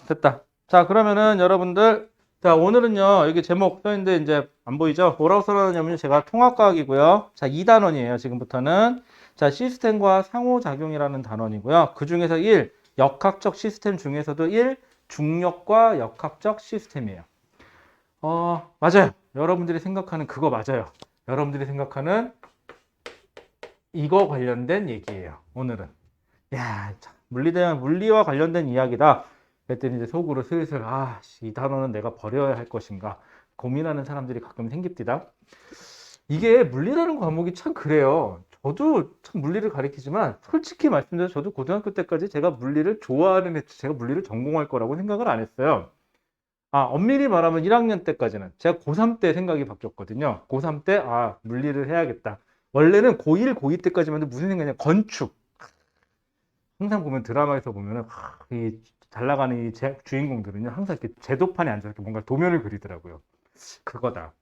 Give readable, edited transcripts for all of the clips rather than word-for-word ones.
됐다. 자, 그러면은 여러분들, 자, 오늘은요, 여기 제목 써있는데 이제 안 보이죠? 뭐라고 써놨냐면 제가 통합과학이고요. 자, 2단원이에요, 지금부터는. 자, 시스템과 상호작용이라는 단원이고요. 그 중에서 1, 역학적 시스템 중에서도 1, 중력과 역학적 시스템이에요. 맞아요. 여러분들이 생각하는 그거 맞아요. 여러분들이 생각하는 이거 관련된 얘기예요, 오늘은. 야, 참, 물리와 관련된 이야기다. 그랬더니 이제 속으로 슬슬, 이 단어는 내가 버려야 할 것인가 고민하는 사람들이 가끔 생깁니다. 이게 물리라는 과목이 참 그래요. 저도 참 물리를 가리키지만 솔직히 말씀드려서 저도 고등학교 때까지 제가 물리를 좋아하는 했지 제가 물리를 전공할 거라고 생각을 안 했어요. 엄밀히 말하면 1학년 때까지는 제가 고3 때 생각이 바뀌었거든요. 고3 때, 물리를 해야겠다. 원래는 고1, 고2 때까지만 해도 무슨 생각이냐, 건축. 항상 보면 드라마에서 보면은 이 잘 나가는 주인공들은요 항상 이렇게 제도판에 앉아서 이렇게 뭔가 도면을 그리더라고요. 그거다.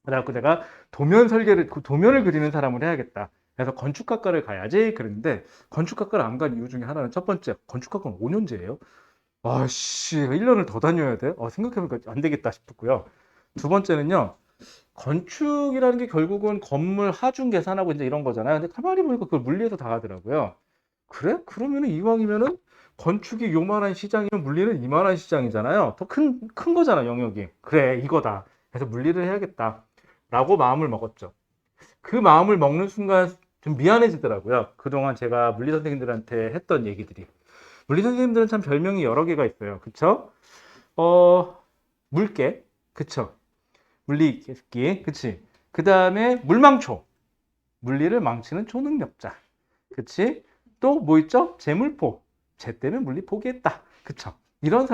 그래갖고 내가 도면을 그리는 사람을 해야겠다. 그래서 건축학과를 가야지 그랬는데 건축학과를 안 간 이유 중에 하나는 첫 번째 건축학과는 5년제예요. 아씨 1년을 더 다녀야 돼? 생각해보니까 안 되겠다 싶었고요. 두 번째는요. 건축이라는 게 결국은 건물 하중 계산하고 이제 이런 거잖아요. 근데 가만히 보니까 그걸 물리에서 다 하더라고요. 그래? 그러면은 이왕이면은 건축이 요만한 시장이면 물리는 이만한 시장이잖아요. 더 큰 거잖아, 영역이. 그래, 이거다. 그래서 물리를 해야겠다. 라고 마음을 먹었죠. 그 마음을 먹는 순간 좀 미안해지더라고요. 그동안 제가 물리 선생님들한테 했던 얘기들이. 물리 선생님들은 참 별명이 여러 개가 있어요. 그쵸? 어, 물개. 그쵸? 물리기. 그치? 그 다음에 물망초. 물리를 망치는 초능력자. 그치? 또 뭐 있죠? 재물포. 쟤 때문에 물리 포기했다. 그쵸? 이런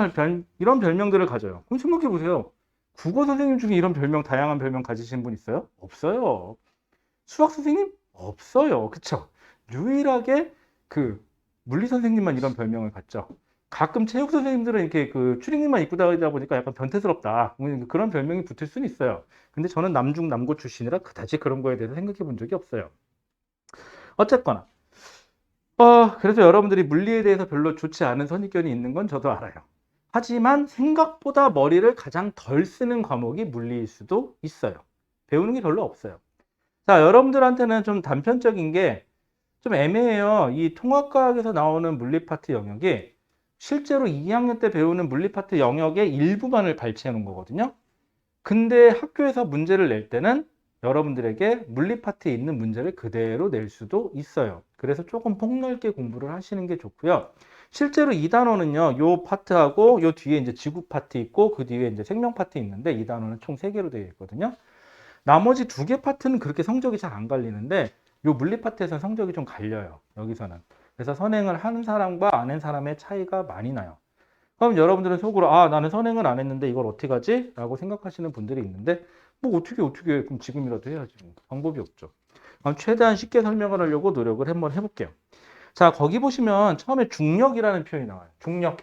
별명들을 가져요. 그럼 생각해 보세요. 국어 선생님 중에 이런 다양한 별명 가지신 분 있어요? 없어요. 수학 선생님? 없어요. 그쵸? 유일하게 그 물리 선생님만 이런 별명을 갖죠. 가끔 체육 선생님들은 이렇게 그 추리닝만 입고 다니다 보니까 약간 변태스럽다. 그런 별명이 붙을 수는 있어요. 근데 저는 남중 남고 출신이라 그다지 그런 거에 대해서 생각해 본 적이 없어요. 어쨌거나. 그래서 여러분들이 물리에 대해서 별로 좋지 않은 선입견이 있는 건 저도 알아요. 하지만 생각보다 머리를 가장 덜 쓰는 과목이 물리일 수도 있어요. 배우는 게 별로 없어요. 자, 여러분들한테는 좀 단편적인 게 좀 애매해요. 이 통합과학에서 나오는 물리 파트 영역이 실제로 2학년 때 배우는 물리 파트 영역의 일부만을 발췌해 놓은 거거든요. 근데 학교에서 문제를 낼 때는 여러분들에게 물리 파트에 있는 문제를 그대로 낼 수도 있어요. 그래서 조금 폭넓게 공부를 하시는 게 좋고요. 실제로 이 단어는요, 요 파트하고 요 뒤에 이제 지구 파트 있고 그 뒤에 이제 생명 파트 있는데 이 단어는 총 3개로 되어 있거든요. 나머지 2개 파트는 그렇게 성적이 잘 안 갈리는데 요 물리 파트에서는 성적이 좀 갈려요. 여기서는. 그래서 선행을 하는 사람과 안 한 사람의 차이가 많이 나요. 그럼 여러분들은 속으로 나는 선행을 안 했는데 이걸 어떻게 하지? 라고 생각하시는 분들이 있는데 뭐 어떻게 그럼 지금이라도 해야지. 뭐. 방법이 없죠. 그럼 최대한 쉽게 설명을 하려고 노력을 한번 해볼게요. 자, 거기 보시면 처음에 중력이라는 표현이 나와요. 중력.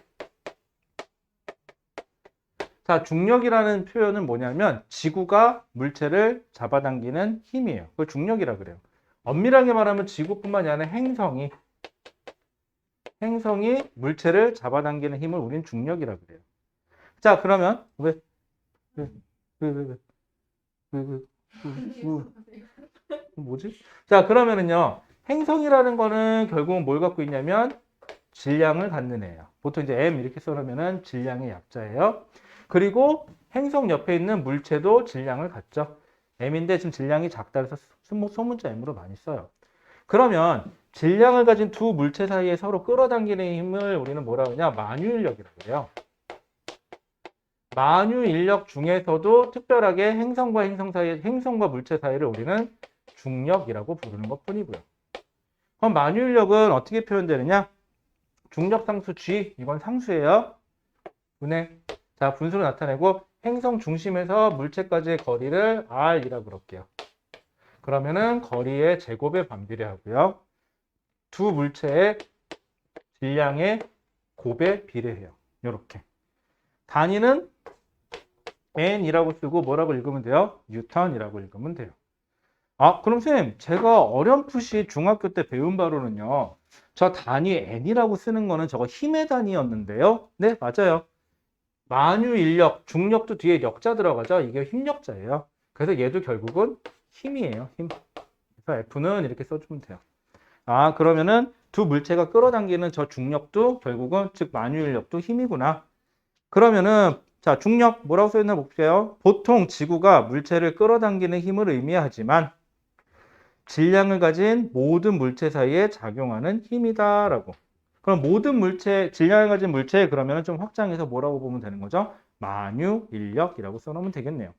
자, 중력이라는 표현은 뭐냐면 지구가 물체를 잡아당기는 힘이에요. 그걸 중력이라 그래요. 엄밀하게 말하면 지구뿐만이 아니라 행성이 물체를 잡아당기는 힘을 우린 중력이라 그래요. 자, 그러면 왜, 왜, 왜, 왜, 왜, 왜, 뭐지? 자, 그러면은요. 행성이라는 거는 결국은 뭘 갖고 있냐면 질량을 갖는 애예요. 보통 이제 M 이렇게 써놓으면은 질량의 약자예요. 그리고 행성 옆에 있는 물체도 질량을 갖죠. M인데 지금 질량이 작다 해서 소문자 M으로 많이 써요. 그러면 질량을 가진 두 물체 사이에 서로 끌어당기는 힘을 우리는 뭐라 그러냐? 만유인력이라고 해요. 만유인력 중에서도 특별하게 행성과 물체 사이를 우리는 중력이라고 부르는 것 뿐이고요. 그럼 만유인력은 어떻게 표현되느냐? 중력 상수 G, 이건 상수예요. 분해. 자, 분수로 나타내고 행성 중심에서 물체까지의 거리를 R이라고 그럴게요. 그러면은 거리의 제곱에 반비례하고요. 두 물체의 질량의 곱에 비례해요. 이렇게. 단위는 N이라고 쓰고 뭐라고 읽으면 돼요? 뉴턴이라고 읽으면 돼요. 그럼 선생님, 제가 어렴풋이 중학교 때 배운 바로는요. 저 단위 n이라고 쓰는 거는 저거 힘의 단위였는데요. 네, 맞아요. 만유 인력, 중력도 뒤에 역자 들어가죠. 이게 힘력자예요. 그래서 얘도 결국은 힘이에요. 힘. 그래서 F는 이렇게 써주면 돼요. 아, 그러면은 두 물체가 끌어당기는 저 중력도 결국은 즉 만유 인력도 힘이구나. 그러면은 자, 중력 뭐라고 써 있나 볼게요. 보통 지구가 물체를 끌어당기는 힘을 의미하지만 질량을 가진 모든 물체 사이에 작용하는 힘이다라고. 그럼 모든 물체, 질량을 가진 물체 그러면은 좀 확장해서 뭐라고 보면 되는 거죠? 만유 인력이라고 써놓으면 되겠네요.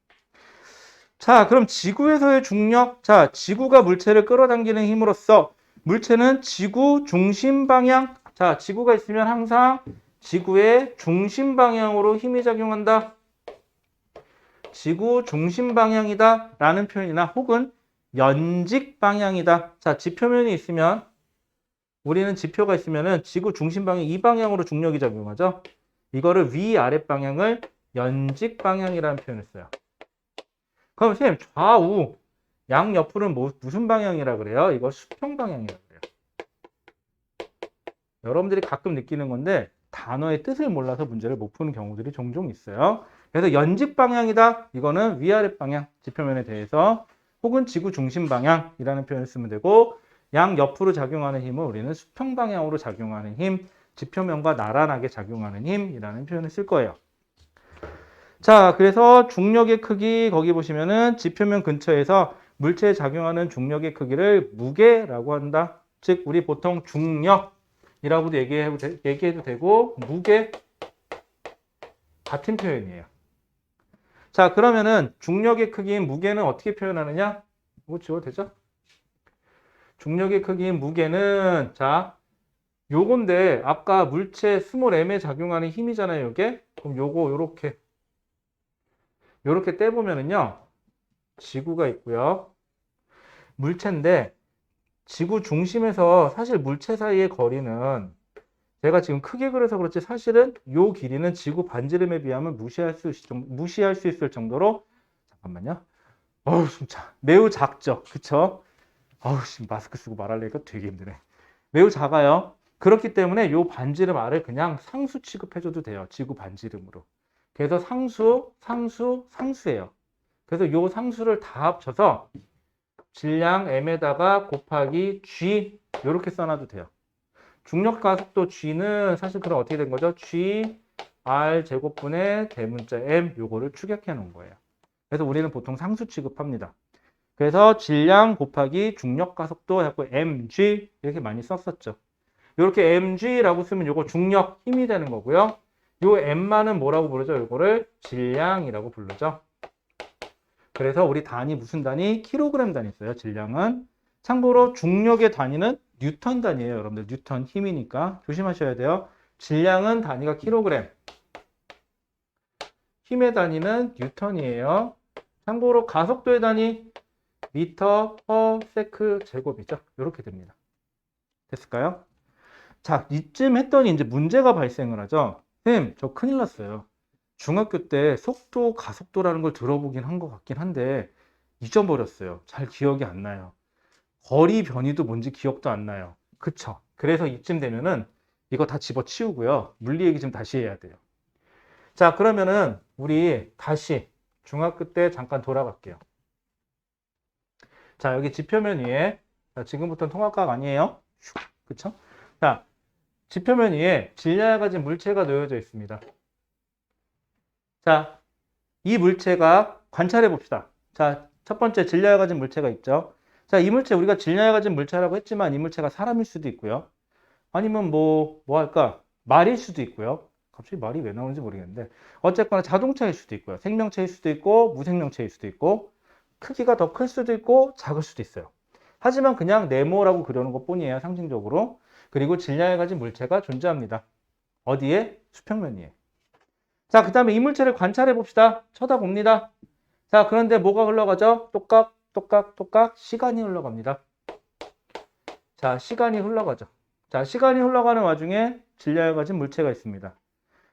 자, 그럼 지구에서의 중력. 자, 지구가 물체를 끌어당기는 힘으로써 물체는 지구 중심 방향. 자, 지구가 있으면 항상 지구의 중심 방향으로 힘이 작용한다. 지구 중심 방향이다 라는 표현이나 혹은 연직 방향이다. 자, 지표면이 있으면 우리는 지표가 있으면은 지구 중심 방향 이 방향으로 중력이 작용하죠. 이거를 위아래 방향을 연직 방향이라는 표현을 써요. 그럼 선생님 좌우 양옆으로는 무슨 방향이라 그래요? 이거 수평 방향이라 그래요. 여러분들이 가끔 느끼는 건데 단어의 뜻을 몰라서 문제를 못 푸는 경우들이 종종 있어요. 그래서 연직 방향이다. 이거는 위아래 방향 지표면에 대해서 혹은 지구 중심 방향이라는 표현을 쓰면 되고 양옆으로 작용하는 힘을 우리는 수평 방향으로 작용하는 힘, 지표면과 나란하게 작용하는 힘이라는 표현을 쓸 거예요. 자, 그래서 중력의 크기 거기 보시면은 지표면 근처에서 물체에 작용하는 중력의 크기를 무게라고 한다. 즉 우리 보통 중력이라고도 얘기해도 되고 무게 같은 표현이에요. 자, 그러면은 중력의 크기인 무게는 어떻게 표현하느냐? 이거 지워도 되죠? 중력의 크기인 무게는 자, 요건데 아까 물체 스몰 m에 작용하는 힘이잖아요, 이게. 그럼 요거 요렇게 떼보면은요. 지구가 있고요. 물체인데 지구 중심에서 사실 물체 사이의 거리는 제가 지금 크게 그려서 그렇지 사실은 요 길이는 지구 반지름에 비하면 무시할 수 있을 정도로 잠깐만요. 어우, 진짜 매우 작죠. 그쵸? 어우, 마스크 쓰고 말하려니까 되게 힘드네. 매우 작아요. 그렇기 때문에 요 반지름 R을 그냥 상수 취급해줘도 돼요. 지구 반지름으로. 그래서 상수예요. 그래서 요 상수를 다 합쳐서 질량 m에다가 곱하기 g 이렇게 써놔도 돼요. 중력 가속도 g는 사실 그럼 어떻게 된 거죠? g r 제곱분의 대문자 m 요거를 축약해 놓은 거예요. 그래서 우리는 보통 상수 취급합니다. 그래서 질량 곱하기 중력 가속도 해갖고 mg 이렇게 많이 썼었죠. 이렇게 mg라고 쓰면 요거 중력 힘이 되는 거고요. 요 m만은 뭐라고 부르죠? 요거를 질량이라고 부르죠. 그래서 우리 단위 무슨 단위? 킬로그램 단위 써요. 질량은. 참고로 중력의 단위는 뉴턴 단위예요. 여러분들 뉴턴 힘이니까 조심하셔야 돼요. 질량은 단위가 킬로그램. 힘의 단위는 뉴턴이에요. 참고로 가속도의 단위 미터 퍼 세크 제곱이죠. 이렇게 됩니다. 됐을까요? 자, 이쯤 했더니 이제 문제가 발생을 하죠. 선생님, 저 큰일 났어요. 중학교 때 속도, 가속도라는 걸 들어보긴 한 것 같긴 한데 잊어버렸어요. 잘 기억이 안 나요. 거리 변이도 뭔지 기억도 안 나요. 그쵸? 그래서 이쯤 되면은 이거 다 집어치우고요. 물리 얘기 좀 다시 해야 돼요. 자, 그러면은 우리 다시 중학교 때 잠깐 돌아갈게요. 자, 여기 지표면 위에 자, 지금부터는 통합과학 아니에요? 그쵸? 자, 지표면 위에 질량을 가진 물체가 놓여져 있습니다. 자, 이 물체가 관찰해 봅시다. 자, 첫 번째 질량을 가진 물체가 있죠. 자, 이 물체 우리가 질량을 가진 물체라고 했지만 이 물체가 사람일 수도 있고요. 아니면 뭐 할까? 말일 수도 있고요. 갑자기 말이 왜 나오는지 모르겠는데 어쨌거나 자동차일 수도 있고요. 생명체일 수도 있고 무생명체일 수도 있고 크기가 더 클 수도 있고 작을 수도 있어요. 하지만 그냥 네모라고 그려놓은 것 뿐이에요. 상징적으로. 그리고 질량을 가진 물체가 존재합니다. 어디에? 수평면 위에. 자, 그 다음에 이 물체를 관찰해 봅시다. 쳐다봅니다. 자, 그런데 뭐가 흘러가죠? 똑깍 시간이 흘러갑니다. 자, 시간이 흘러가죠. 자, 시간이 흘러가는 와중에 질량을 가진 물체가 있습니다.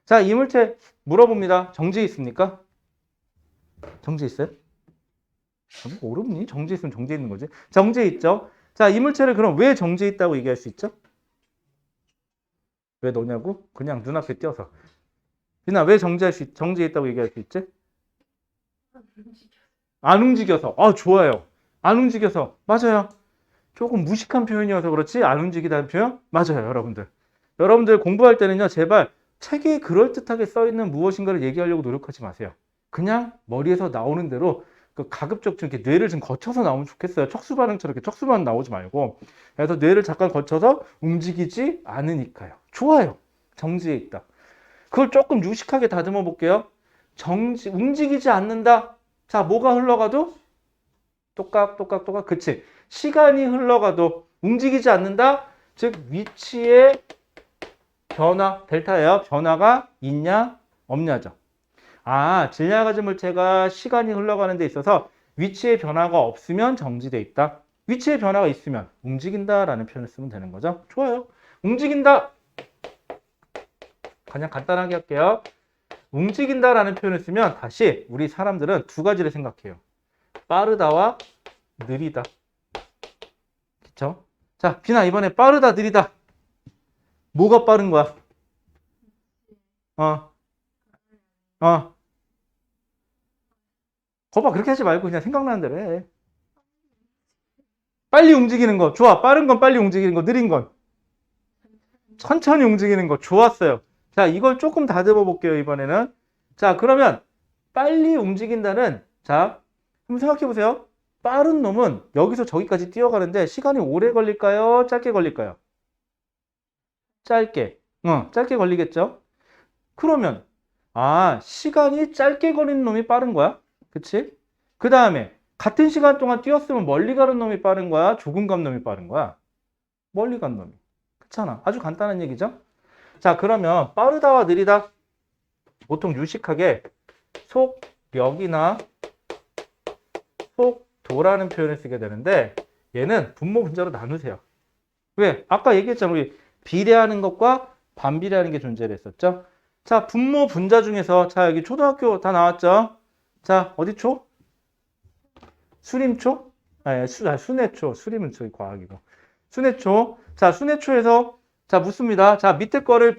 자, 이 물체 물어봅니다. 정지 있습니까? 정지 있어요? 뭐 어렵니? 정지 있으면 정지 있는 거지. 정지 있죠. 자, 이 물체를 그럼 왜 정지 있다고 얘기할 수 있죠? 왜 너냐고? 그냥 눈앞에 띄어서. 비나 왜 정지했다고 얘기할 수 있지? 안 움직여서. 아, 좋아요. 안 움직여서. 맞아요. 조금 무식한 표현이어서 그렇지 안 움직이다는 표현? 맞아요, 여러분들. 여러분들 공부할 때는요, 제발 책에 그럴듯하게 써 있는 무엇인가를 얘기하려고 노력하지 마세요. 그냥 머리에서 나오는 대로 그 가급적 좀 이렇게 뇌를 좀 거쳐서 나오면 좋겠어요. 척수 반응처럼 이렇게 척수만 나오지 말고. 그래서 뇌를 잠깐 거쳐서 움직이지 않으니까요. 좋아요. 정지해 있다. 그걸 조금 유식하게 다듬어 볼게요. 움직이지 않는다. 자, 뭐가 흘러가도 똑같. 그치. 시간이 흘러가도 움직이지 않는다. 즉, 위치의 변화, 델타예요. 변화가 있냐, 없냐죠. 아, 질량가진 물체가 시간이 흘러가는 데 있어서 위치의 변화가 없으면 정지돼 있다. 위치의 변화가 있으면 움직인다라는 표현을 쓰면 되는 거죠. 좋아요. 움직인다. 그냥 간단하게 할게요. 움직인다라는 표현을 쓰면 다시 우리 사람들은 두 가지를 생각해요. 빠르다와 느리다. 그쵸? 자, 비나 이번에 빠르다, 느리다. 뭐가 빠른 거야? 어, 어. 거봐, 그렇게 하지 말고 그냥 생각나는 대로 해. 빨리 움직이는 거. 좋아. 빠른 건 빨리 움직이는 거. 느린 건 천천히 움직이는 거. 좋았어요. 자, 이걸 조금 다듬어 볼게요, 이번에는. 자, 그러면 빨리 움직인다는, 자, 한번 생각해 보세요. 빠른 놈은 여기서 저기까지 뛰어가는데 시간이 오래 걸릴까요? 짧게 걸릴까요? 짧게. 짧게 걸리겠죠? 그러면, 아, 시간이 짧게 걸리는 놈이 빠른 거야? 그치? 그 다음에, 같은 시간 동안 뛰었으면 멀리 가는 놈이 빠른 거야? 조금 간 놈이 빠른 거야? 멀리 간 놈이. 그렇잖아. 아주 간단한 얘기죠? 자, 그러면 빠르다와 느리다. 보통 유식하게 속력이나 속도라는 표현을 쓰게 되는데 얘는 분모 분자로 나누세요. 왜? 아까 얘기했잖아. 우리 비례하는 것과 반비례하는 게 존재를 했었죠. 자, 분모 분자 중에서 자, 여기 초등학교 다 나왔죠? 자, 어디 초? 수림초? 순회초. 수림은 저기 과학이고. 순회초. 자, 순회초에서 자, 묻습니다. 자, 밑에 거를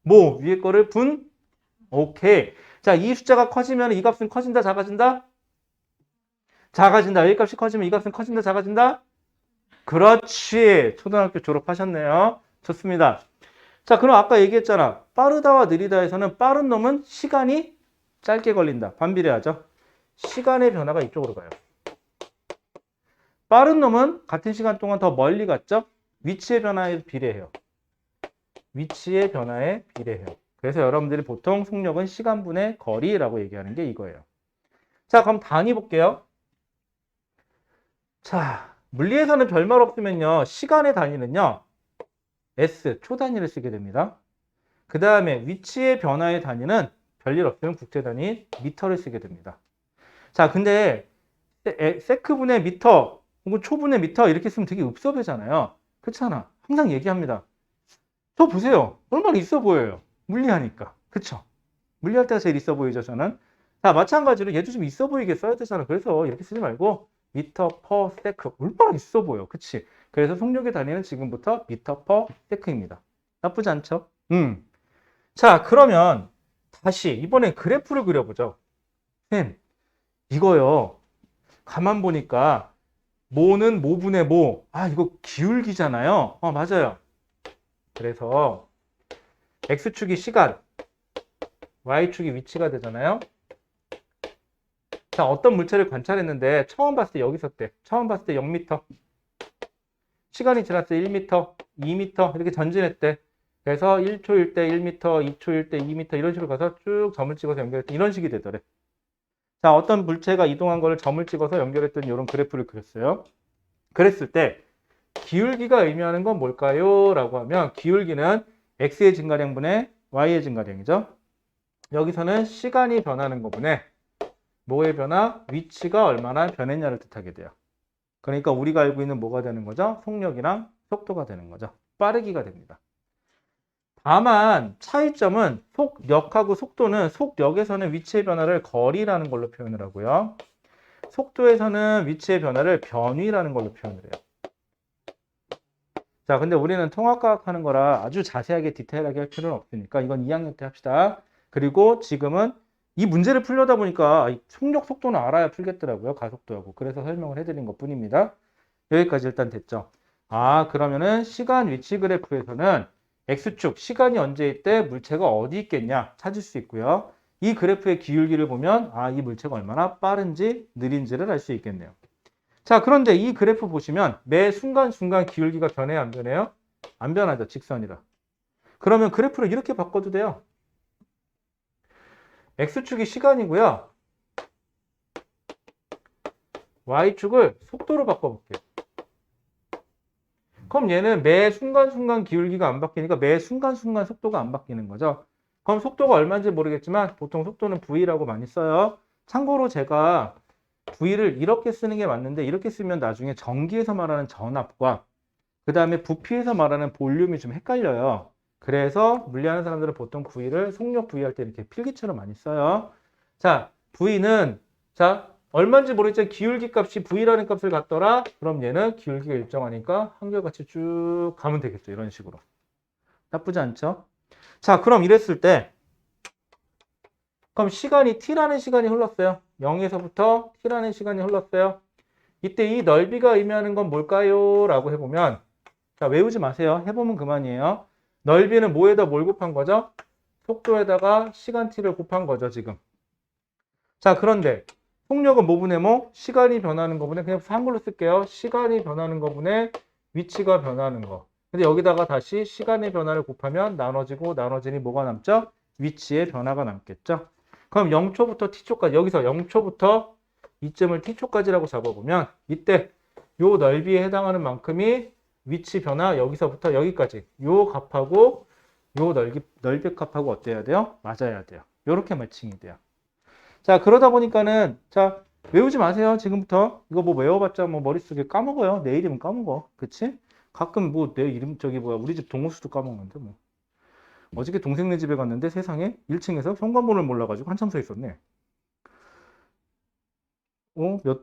위에 거를 오케이. 자, 이 숫자가 커지면 이 값은 커진다, 작아진다? 작아진다. 이 값이 커지면 이 값은 커진다, 작아진다? 그렇지. 초등학교 졸업하셨네요. 좋습니다. 자, 그럼 아까 얘기했잖아. 빠르다와 느리다에서는 빠른 놈은 시간이 짧게 걸린다. 반비례하죠. 시간의 변화가 이쪽으로 가요. 빠른 놈은 같은 시간 동안 더 멀리 갔죠? 위치의 변화에 비례해요. 위치의 변화에 비례해요. 그래서 여러분들이 보통 속력은 시간분의 거리라고 얘기하는 게 이거예요. 자, 그럼 단위 볼게요. 자, 물리에서는 별말 없으면요. 시간의 단위는요. S, 초 단위를 쓰게 됩니다. 그 다음에 위치의 변화의 단위는 별일 없으면 국제 단위 미터를 쓰게 됩니다. 자, 근데 세크분의 미터 혹은 초분의 미터 이렇게 쓰면 되게 읍섭하잖아요. 그렇잖아. 항상 얘기합니다. 저 보세요. 얼마나 있어 보여요. 물리하니까. 그쵸? 물리할 때가 제일 있어 보이죠, 저는. 자, 마찬가지로 얘도 좀 있어 보이게 써야 되잖아. 그래서 이렇게 쓰지 말고 미터 퍼 세크. 얼마나 있어 보여. 그치? 그래서 속력의 단위는 지금부터 미터 퍼 세크입니다. 나쁘지 않죠? 자, 그러면 다시 이번엔 그래프를 그려보죠. 쌤, 이거요. 가만 보니까 모는 모분의 모. 아, 이거 기울기잖아요. 맞아요. 그래서 X축이 시간, Y축이 위치가 되잖아요. 자, 어떤 물체를 관찰했는데 처음 봤을 때 여기 있었대. 처음 봤을 때 0m. 시간이 지났을 때 1m, 2m 이렇게 전진했대. 그래서 1초일 때 1m, 2초일 때 2m 이런 식으로 가서 쭉 점을 찍어서 연결했더니 이런 식이 되더래. 자, 어떤 물체가 이동한 거를 점을 찍어서 연결했더니 이런 그래프를 그렸어요. 그랬을 때 기울기가 의미하는 건 뭘까요? 라고 하면 기울기는 x의 증가량분의 y의 증가량이죠. 여기서는 시간이 변하는 거분에 뭐의 변화? 위치가 얼마나 변했냐를 뜻하게 돼요. 그러니까 우리가 알고 있는 뭐가 되는 거죠? 속력이랑 속도가 되는 거죠. 빠르기가 됩니다. 다만 차이점은 속력하고 속도는 속력에서는 위치의 변화를 거리라는 걸로 표현을 하고요. 속도에서는 위치의 변화를 변위라는 걸로 표현을 해요. 자, 근데 우리는 통합과학 하는 거라 아주 자세하게 디테일하게 할 필요는 없으니까 이건 2학년 때 합시다. 그리고 지금은 이 문제를 풀려다 보니까 이 속력 속도는 알아야 풀겠더라고요. 가속도하고. 그래서 설명을 해드린 것 뿐입니다. 여기까지 일단 됐죠. 아, 그러면은 시간 위치 그래프에서는 X축, 시간이 언제일 때 물체가 어디 있겠냐 찾을 수 있고요. 이 그래프의 기울기를 보면 아, 이 물체가 얼마나 빠른지 느린지를 알 수 있겠네요. 자, 그런데 이 그래프 보시면 매 순간순간 기울기가 변해요, 안 변해요? 안 변하죠, 직선이라. 그러면 그래프를 이렇게 바꿔도 돼요. X축이 시간이고요. Y축을 속도로 바꿔볼게요. 그럼 얘는 매 순간순간 기울기가 안 바뀌니까 매 순간순간 속도가 안 바뀌는 거죠. 그럼 속도가 얼마인지 모르겠지만 보통 속도는 V라고 많이 써요. 참고로 제가 V를 이렇게 쓰는 게 맞는데 이렇게 쓰면 나중에 전기에서 말하는 전압과 그 다음에 부피에서 말하는 볼륨이 좀 헷갈려요. 그래서 물리하는 사람들은 보통 V를 속력 V 할 때 이렇게 필기체로 많이 써요. 자, V는 자 얼마인지 모르겠지만 기울기 값이 V라는 값을 갖더라. 그럼 얘는 기울기가 일정하니까 한결같이 쭉 가면 되겠죠. 이런 식으로. 나쁘지 않죠? 자, 그럼 이랬을 때 그럼 시간이 T라는 시간이 흘렀어요. 0에서부터 T라는 시간이 흘렀어요. 이때 이 넓이가 의미하는 건 뭘까요? 라고 해보면 자, 외우지 마세요. 해보면 그만이에요. 넓이는 뭐에다 뭘 곱한 거죠? 속도에다가 시간 t를 곱한 거죠, 지금. 자, 그런데 속력은 뭐분의 뭐? 시간이 변하는 거분에 그냥 한글로 쓸게요. 시간이 변하는 거분에 위치가 변하는 거. 근데 여기다가 다시 시간의 변화를 곱하면 나눠지고 나눠지니 뭐가 남죠? 위치의 변화가 남겠죠. 그럼 0초부터 t초까지 여기서 0초부터 이점을 t초까지라고 잡아보면 이때 요 넓이에 해당하는 만큼이 위치 변화 여기서부터 여기까지 요 값하고 요 넓이 값하고 어때야 돼요? 맞아야 돼요. 요렇게 매칭이 돼요. 자, 그러다 보니까는 자, 외우지 마세요. 지금부터 이거 뭐 외워봤자 뭐 머릿속에 까먹어요. 내 이름은 까먹어. 그치? 가끔 뭐 내 이름 저기 뭐야 우리 집 동호수도 까먹는데 뭐 어저께 동생네 집에 갔는데 세상에 1층에서 현관문을 몰라가지고 한참 서 있었네.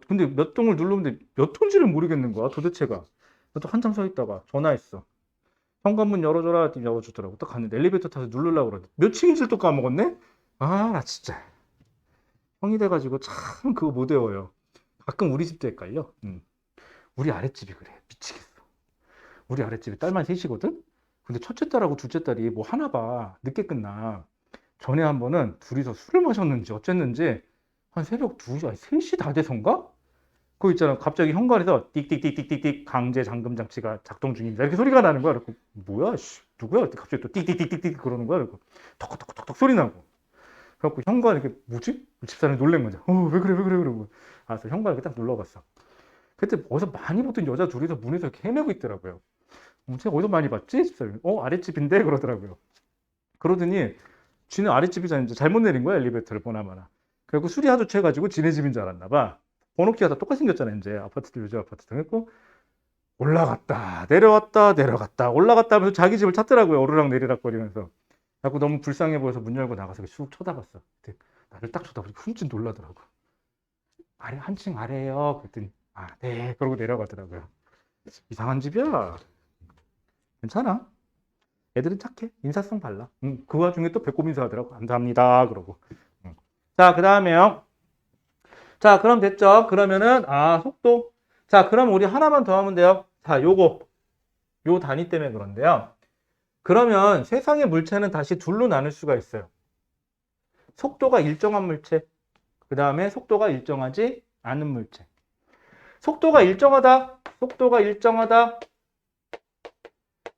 근데 몇 동을 누르는데 몇 통지를 모르겠는 거야 도대체가. 또 한참 서 있다가 전화했어. 현관문 열어줘라 했더니 열어주더라고. 딱 갔는데 엘리베이터 타서 누르려고 그러는데 몇 층인지를 또 까먹었네? 아, 나 진짜 형이 돼가지고 참 그거 못 외워요. 가끔 우리 집도 헷갈려. 우리 아랫집이 그래. 미치겠어. 우리 아랫집에 딸만 셋이거든? 근데 첫째 딸하고 둘째 딸이 뭐 하나 봐. 늦게 끝나. 전에 한 번은 둘이서 술을 마셨는지 어쨌는지 한 새벽 2시, 아니 3시 다 돼선가? 그거 있잖아. 갑자기 현관에서 띡띡띡띡띡 강제 잠금 장치가 작동 중입니다. 이렇게 소리가 나는 거야. 그래서 뭐야, 씨, 누구야? 갑자기 또 띡띡띡띡띡 그러는 거야. 그리고 톡톡톡톡 소리 나고. 그래갖고 현관 이렇게 뭐지? 집사람이 놀란 거죠. 왜 그래, 왜 그래, 그러고. 알았어, 현관 이렇게 딱 눌러봤어. 그때 어디서 많이 보던 여자 둘이서 문에서 이렇게 헤매고 있더라고요. 제가 어디서 많이 봤지? 집사람이. 아랫집인데? 그러더라고요. 그러더니 지는 아랫집이잖아. 이제 잘못 내린 거야, 엘리베이터를 보나마나. 그래갖고 술이 하도 취해가지고 지네 집인 줄 알았나 봐. 번호키가 다 똑같이 생겼잖아요, 이제. 아파트들, 요즘 아파트들. 했고, 올라갔다, 내려왔다, 내려갔다, 올라갔다 하면서 자기 집을 찾더라고요. 오르락 내리락 거리면서. 자꾸 너무 불쌍해 보여서 문 열고 나가서 쑥 쳐다봤어. 그때 나를 딱 쳐다보니까 흠칫 놀라더라고. 아래, 한층 아래에요. 그랬더니, 아, 네. 그러고 내려가더라고요. 이상한 집이야. 괜찮아. 애들은 착해. 인사성 발라. 그 와중에 또 배꼽 인사하더라고. 감사합니다. 그러고. 자, 그 다음에요. 자, 그럼 됐죠? 그러면은, 속도. 자, 그럼 우리 하나만 더 하면 돼요. 자, 요 단위 때문에 그런데요. 그러면 세상의 물체는 다시 둘로 나눌 수가 있어요. 속도가 일정한 물체, 그 다음에 속도가 일정하지 않은 물체. 속도가 일정하다, 속도가 일정하다.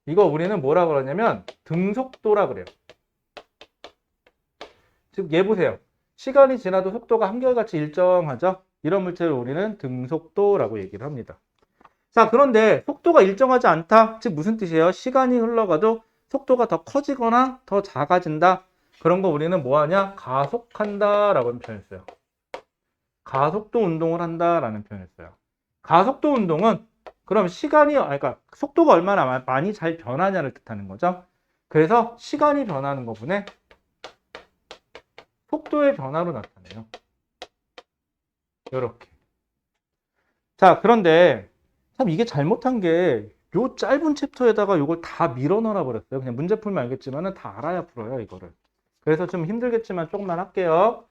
이거 우리는 뭐라 그러냐면 등속도라 그래요. 즉, 얘 보세요. 시간이 지나도 속도가 한결같이 일정하죠? 이런 물체를 우리는 등속도라고 얘기를 합니다. 자, 그런데 속도가 일정하지 않다. 즉 무슨 뜻이에요? 시간이 흘러가도 속도가 더 커지거나 더 작아진다. 그런 거 우리는 뭐하냐? 가속한다 라고 표현을 써요. 가속도 운동을 한다 라는 표현을 써요. 가속도 운동은 그럼 그러니까 속도가 얼마나 많이 잘 변하냐를 뜻하는 거죠. 그래서 시간이 변하는 거분에 속도의 변화로 나타내요. 이렇게. 자, 그런데 참 이게 잘못한 게 요 짧은 챕터에다가 요걸 다 밀어 넣어 버렸어요. 그냥 문제 풀면 알겠지만은 다 알아야 풀어요, 이거를. 그래서 좀 힘들겠지만 조금만 할게요.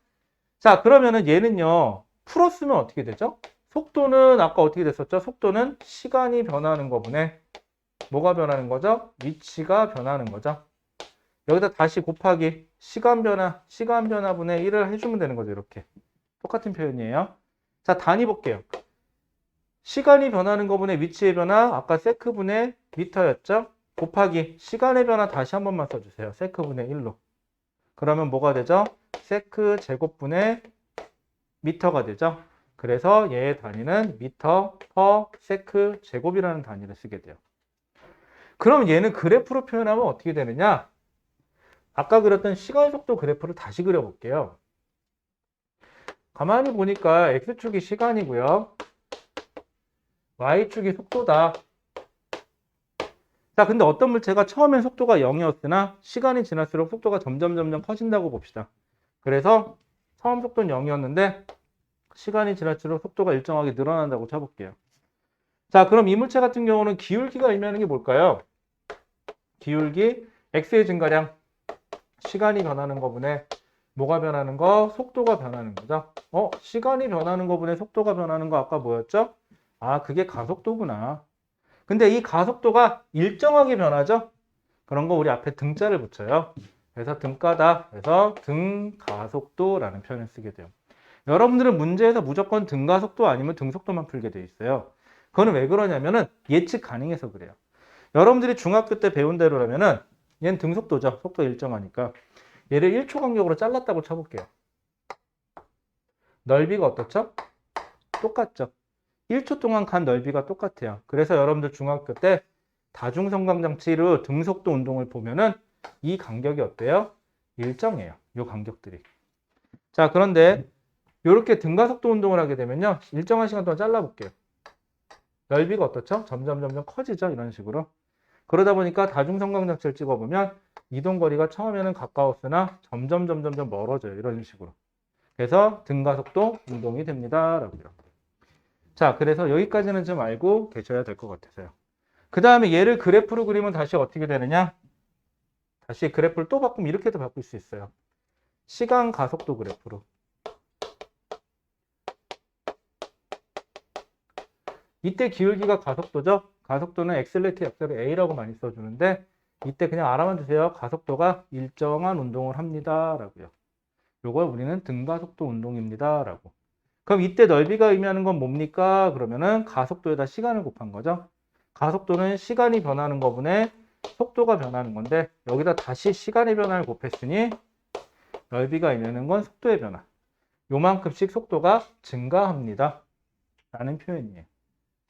자, 그러면은 얘는요, 풀었으면 어떻게 되죠? 속도는 아까 어떻게 됐었죠? 속도는 시간이 변하는 거분에 뭐가 변하는 거죠? 위치가 변하는 거죠. 여기다 다시 곱하기 시간 변화분의 1을 해주면 되는 거죠, 이렇게. 똑같은 표현이에요. 자, 단위 볼게요. 시간이 변하는 거분의 위치의 변화, 아까 세크분의 미터였죠? 곱하기 시간의 변화 다시 한 번만 써주세요. 세크분의 1로. 그러면 뭐가 되죠? 세크 제곱분의 미터가 되죠? 그래서 얘의 단위는 미터 퍼 세크 제곱이라는 단위를 쓰게 돼요. 그럼 얘는 그래프로 표현하면 어떻게 되느냐? 아까 그렸던 시간 속도 그래프를 다시 그려볼게요. 가만히 보니까 X축이 시간이고요. Y축이 속도다. 자, 근데 어떤 물체가 처음엔 속도가 0이었으나 시간이 지날수록 속도가 점점 커진다고 봅시다. 그래서 처음 속도는 0이었는데 시간이 지날수록 속도가 일정하게 늘어난다고 쳐볼게요. 자, 그럼 이 물체 같은 경우는 기울기가 의미하는 게 뭘까요? 기울기, X의 증가량, 시간이 변하는 거분에 뭐가 변하는 거? 속도가 변하는 거죠. 시간이 변하는 거분에 속도가 변하는 거 아까 뭐였죠? 아, 그게 가속도구나. 근데 이 가속도가 일정하게 변하죠? 그런 거 우리 앞에 등자를 붙여요. 그래서 등가다. 그래서 등가속도라는 표현을 쓰게 돼요. 여러분들은 문제에서 무조건 등가속도 아니면 등속도만 풀게 돼 있어요. 그거는 왜 그러냐면은 예측 가능해서 그래요. 여러분들이 중학교 때 배운 대로라면은 얘는 등속도죠. 속도 일정하니까. 얘를 1초 간격으로 잘랐다고 쳐볼게요. 넓이가 어떻죠? 똑같죠. 1초 동안 간 넓이가 똑같아요. 그래서 여러분들 중학교 때 다중성광장치로 등속도 운동을 보면은 이 간격이 어때요? 일정해요. 이 간격들이. 자, 그런데 이렇게 등가속도 운동을 하게 되면요. 일정한 시간 동안 잘라볼게요. 넓이가 어떻죠? 점점 커지죠. 이런 식으로. 그러다 보니까 다중성광장치를 찍어보면 이동거리가 처음에는 가까웠으나 점점 멀어져요. 이런 식으로. 그래서 등가속도 운동이 됩니다. 라고요. 자, 그래서 여기까지는 좀 알고 계셔야 될 것 같아서요. 그 다음에 얘를 그래프로 그리면 다시 어떻게 되느냐? 다시 그래프를 또 바꾸면 이렇게도 바꿀 수 있어요. 시간 가속도 그래프로. 이때 기울기가 가속도죠? 가속도는 엑셀레이트 약자를 A라고 많이 써주는데 이때 그냥 알아만 주세요. 가속도가 일정한 운동을 합니다. 라고요. 요걸 우리는 등가속도 운동입니다. 라고. 그럼 이때 넓이가 의미하는 건 뭡니까? 그러면은 가속도에다 시간을 곱한 거죠. 가속도는 시간이 변하는 거분에 속도가 변하는 건데 여기다 다시 시간의 변화를 곱했으니 넓이가 의미하는 건 속도의 변화. 요만큼씩 속도가 증가합니다. 라는 표현이에요.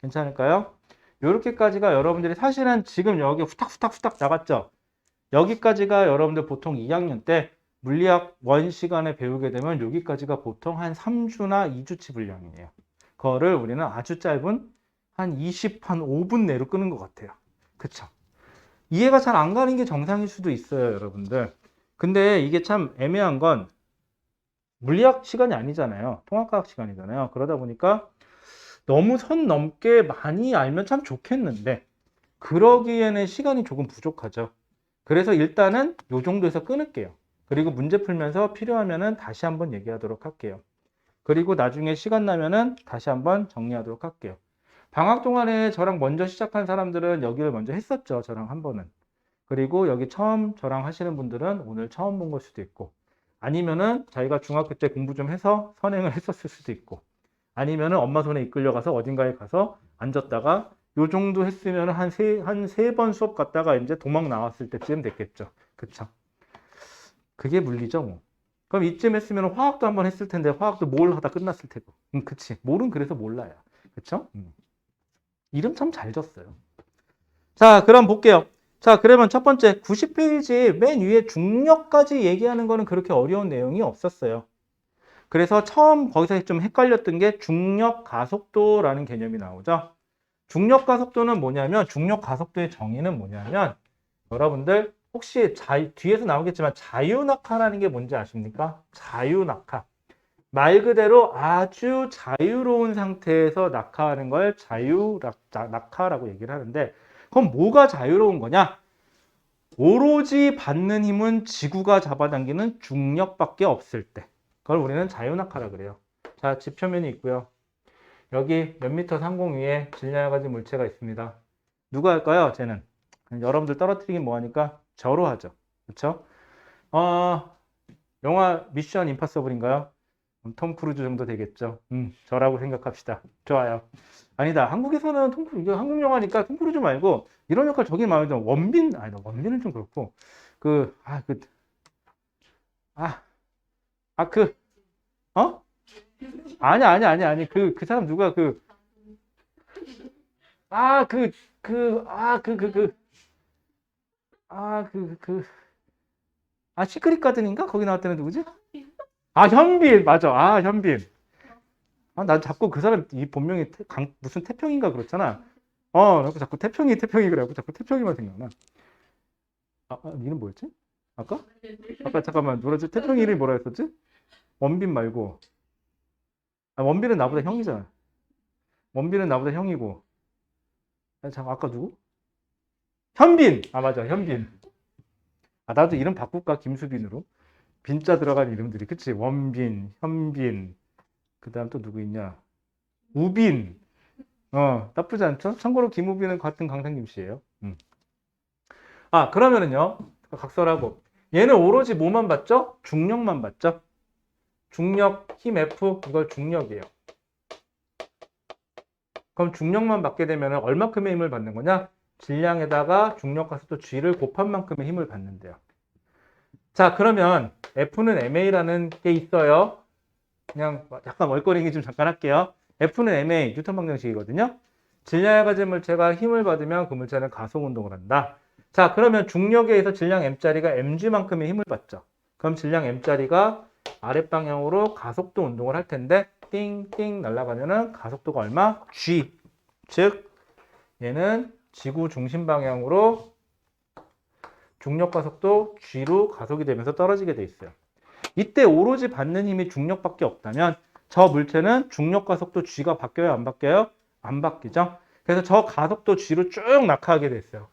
괜찮을까요? 요렇게까지가 여러분들이 사실은 지금 여기 후딱후딱 나갔죠? 여기까지가 여러분들 보통 2학년 때 물리학 1시간에 배우게 되면 여기까지가 보통 한 3주나 2주치 분량이에요. 그거를 우리는 아주 짧은 한 5분 내로 끄는 것 같아요. 그쵸? 이해가 잘 안 가는 게 정상일 수도 있어요, 여러분들. 근데 이게 참 애매한 건 물리학 시간이 아니잖아요. 통합과학 시간이잖아요. 그러다 보니까 너무 선 넘게 많이 알면 참 좋겠는데 그러기에는 시간이 조금 부족하죠. 그래서 일단은 이 정도에서 끊을게요. 그리고 문제 풀면서 필요하면은 다시 한번 얘기하도록 할게요. 그리고 나중에 시간 나면은 다시 한번 정리하도록 할게요. 방학 동안에 저랑 먼저 시작한 사람들은 여기를 먼저 했었죠. 저랑 한 번은. 그리고 여기 처음 저랑 하시는 분들은 오늘 처음 본 걸 수도 있고 아니면은 자기가 중학교 때 공부 좀 해서 선행을 했었을 수도 있고 아니면은 엄마 손에 이끌려가서 어딘가에 가서 앉았다가 요 정도 했으면 한 세 번 수업 갔다가 이제 도망 나왔을 때쯤 됐겠죠. 그쵸? 그게 물리죠, 뭐. 그럼 이쯤 했으면 화학도 한번 했을 텐데 화학도 뭘 하다 끝났을 테고. 그치. 뭘은 그래서 몰라요. 그쵸? 이름 참 잘 졌어요. 자, 그럼 볼게요. 자, 그러면 첫 번째 90페이지 맨 위에 중력까지 얘기하는 거는 그렇게 어려운 내용이 없었어요. 그래서 처음 거기서 좀 헷갈렸던 게 중력 가속도라는 개념이 나오죠. 중력 가속도는 뭐냐면 중력 가속도의 정의는 뭐냐면 여러분들 혹시 뒤에서 나오겠지만 자유낙하라는 게 뭔지 아십니까? 자유낙하. 말 그대로 아주 자유로운 상태에서 낙하하는 걸 자유낙하라고 얘기를 하는데 그럼 뭐가 자유로운 거냐? 오로지 받는 힘은 지구가 잡아당기는 중력밖에 없을 때. 그걸 우리는 자유낙하라 그래요. 자, 지표면이 있고요. 여기 몇 미터 상공 위에 질량을 가진 물체가 있습니다. 누가 할까요? 쟤는. 여러분들 떨어뜨리긴 뭐하니까 저로 하죠. 그렇죠? 영화 미션 임파서블인가요? 톰 크루즈 정도 되겠죠. 저라고 생각합시다. 좋아요. 아니다. 한국에서는 톰 크루즈, 이거 한국 영화니까 톰 크루즈 말고 이런 역할 저기 마음에 들어. 원빈, 아니다. 원빈은 좀 그렇고. 아, 어? 아니. 그 사람 누가 아, 그, 그, 아, 그, 그, 그, 아, 그, 그, 시크릿 가든인가? 거기 나왔다는 누구지? 현빈! 맞아. 현빈. 난 자꾸 그 사람 이 본명이 무슨 태평인가 그렇잖아. 자꾸 태평이 그래갖고 자꾸 태평이만 생각나. 이름 뭐였지? 아까 잠깐만, 뭐라지? 태평이 이름이 뭐라 했었지? 원빈 말고. 원빈은 나보다 형이잖아. 원빈은 나보다 형이고. 잠깐, 아까 누구? 현빈! 맞아, 현빈. 나도 이름 바꿀까? 김수빈으로. 빈자 들어간 이름들이. 그치? 원빈, 현빈. 그 다음 또 누구 있냐? 우빈. 나쁘지 않죠? 참고로 김우빈은 같은 강상김 씨예요. 그러면은요. 각설하고. 얘는 오로지 뭐만 받죠? 중력만 받죠? 중력, 힘 F, 이걸 중력이에요. 그럼 중력만 받게 되면 얼마큼의 힘을 받는 거냐? 질량에다가 중력가속도 G를 곱한 만큼의 힘을 받는데요. 자, 그러면 F는 ma라는 게 있어요. 그냥 약간 얼거리기 좀 잠깐 할게요. F는 ma, 뉴턴 방정식이거든요. 질량에 가진 물체가 힘을 받으면 그 물체는 가속 운동을 한다. 자, 그러면 중력에 의해서 질량 m자리가 mg만큼의 힘을 받죠. 그럼 질량 m자리가 아랫방향으로 가속도 운동을 할 텐데 띵띵 날아가면은 가속도가 얼마? g. 즉 얘는 지구 중심 방향으로 중력 가속도 g로 가속이 되면서 떨어지게 돼 있어요. 이때 오로지 받는 힘이 중력밖에 없다면 저 물체는 중력 가속도 g가 바뀌어요? 안 바뀌어요? 안 바뀌죠. 그래서 저 가속도 g로 쭉 낙하하게 됐어요.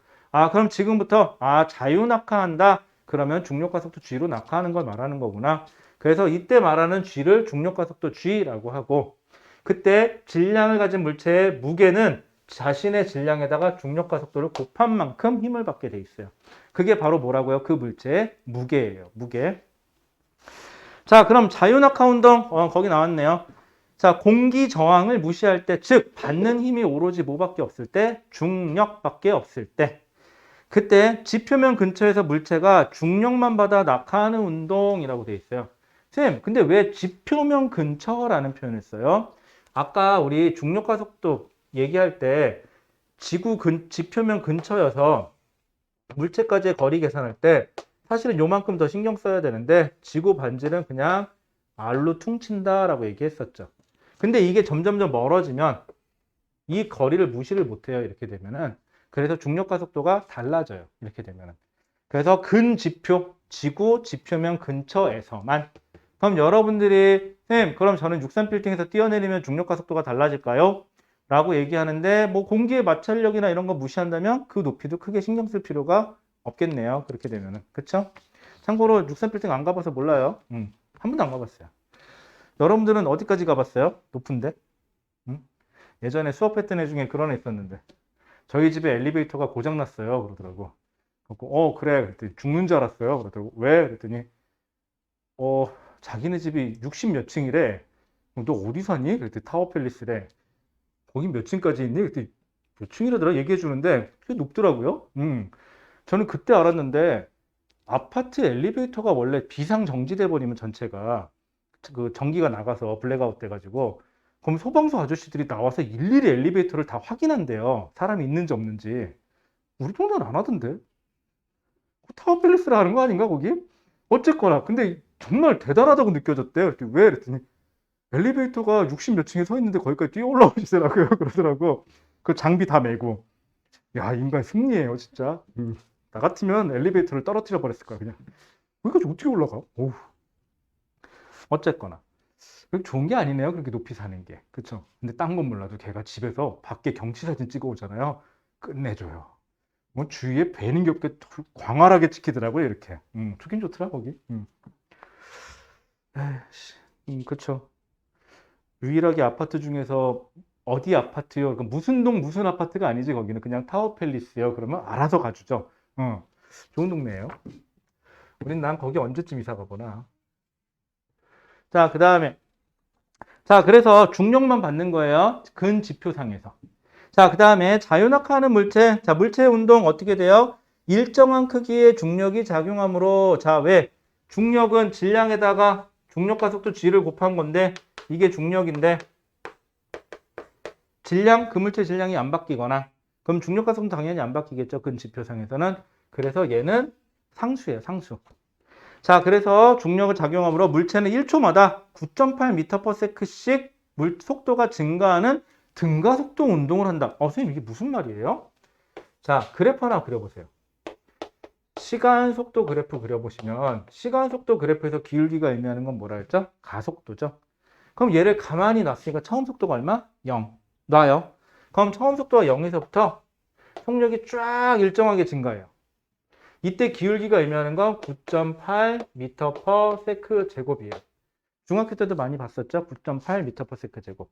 그럼 지금부터 자유 낙하한다. 그러면 중력 가속도 g로 낙하하는 걸 말하는 거구나. 그래서 이때 말하는 g를 중력 가속도 g라고 하고, 그때 질량을 가진 물체의 무게는 자신의 질량에다가 중력 가속도를 곱한 만큼 힘을 받게 돼 있어요. 그게 바로 뭐라고요? 그 물체의 무게예요. 무게. 자, 그럼 자유낙하 운동 거기 나왔네요. 자, 공기 저항을 무시할 때, 즉 받는 힘이 오로지 뭐밖에 없을 때? 중력밖에 없을 때. 그때 지표면 근처에서 물체가 중력만 받아 낙하하는 운동이라고 돼 있어요. 쌤, 근데 왜 지표면 근처라는 표현을 써요? 아까 우리 중력 가속도 얘기할 때 지표면 근처여서 물체까지의 거리 계산할 때 사실은 요만큼 더 신경 써야 되는데 지구 반지는 그냥 알로 퉁친다라고 얘기했었죠. 근데 이게 점점점 멀어지면 이 거리를 무시를 못해요. 이렇게 되면은. 그래서 중력 가속도가 달라져요. 이렇게 되면은. 그래서 근지표, 지구 지표면 근처에서만. 그럼 여러분들이 쌤, 그럼 저는 63빌딩에서 뛰어내리면 중력 가속도가 달라질까요? 라고 얘기하는데 뭐 공기의 마찰력이나 이런 거 무시한다면 그 높이도 크게 신경 쓸 필요가 없겠네요. 그렇게 되면은. 그쵸? 참고로 63빌딩 안 가봐서 몰라요. 한 번도 안 가봤어요. 여러분들은 어디까지 가봤어요? 높은데? 예전에 수업했던 애 중에 그런 애 있었는데 저희 집에 엘리베이터가 고장났어요. 그러더라고. 그래. 그랬더니 죽는 줄 알았어요. 그러더라고. 왜? 그랬더니 자기네 집이 60 몇 층이래. 너 어디 사니? 그랬더니 타워팰리스래. 거기 몇 층까지 있니? 그랬더니 몇 층이라더라 얘기해 주는데 꽤 높더라고요. 저는 그때 알았는데 아파트 엘리베이터가 원래 비상정지돼 버리면 전체가 그 전기가 나가서 블랙아웃 돼가지고 그럼 소방서 아저씨들이 나와서 일일이 엘리베이터를 다 확인한대요. 사람이 있는지 없는지. 우리 동네는 안 하던데. 타워팰리스라 하는 거 아닌가 거기? 어쨌거나 근데 정말 대단하다고 느껴졌대요. 그랬더니 왜? 그랬더니 엘리베이터가 60 몇 층에 서 있는데 거기까지 뛰어 올라오시더라고요. 그러더라고. 그 장비 다 메고. 야, 인간 승리예요, 진짜. 나 같으면 엘리베이터를 떨어뜨려 버렸을 거야, 그냥. 거기까지 어떻게 올라가? 어우. 어쨌거나. 그게 좋은 게 아니네요, 그렇게 높이 사는 게. 그쵸? 근데 딴 건 몰라도 걔가 집에서 밖에 경치 사진 찍어 오잖아요. 끝내줘요. 뭐 주위에 배는 겹게 광활하게 찍히더라고요, 이렇게. 좋긴 좋더라, 거기. 에이씨, 그쵸. 유일하게 아파트 중에서 어디 아파트요? 그러니까 무슨 동 무슨 아파트가 아니지, 거기는. 그냥 타워팰리스요. 그러면 알아서 가주죠. 좋은 동네예요. 난 거기 언제쯤 이사 가보나. 자, 그 다음에. 자, 그래서 중력만 받는 거예요. 근지표상에서. 자, 그 다음에 자유낙하하는 물체. 자, 물체 운동 어떻게 돼요? 일정한 크기의 중력이 작용하므로, 자, 왜? 중력은 질량에다가 중력과 속도 g를 곱한 건데, 이게 중력인데, 질량, 그 물체 질량이 안 바뀌거나, 그럼 중력과 속도는 당연히 안 바뀌겠죠. 근지표상에서는. 그래서 얘는 상수예요, 상수. 자, 그래서 중력을 작용하므로 물체는 1초마다 9.8m/s씩 속도가 증가하는 등가속도 운동을 한다. 선생님, 이게 무슨 말이에요? 자, 그래프 하나 그려보세요. 시간 속도 그래프 그려보시면 시간 속도 그래프에서 기울기가 의미하는 건 뭐라 했죠? 가속도죠. 그럼 얘를 가만히 놨으니까 처음 속도가 얼마? 0. 놔요. 그럼 처음 속도가 0에서부터 속력이 쫙 일정하게 증가해요. 이때 기울기가 의미하는 건 9.8m/s 제곱이에요. 중학교 때도 많이 봤었죠? 9.8m/s 제곱.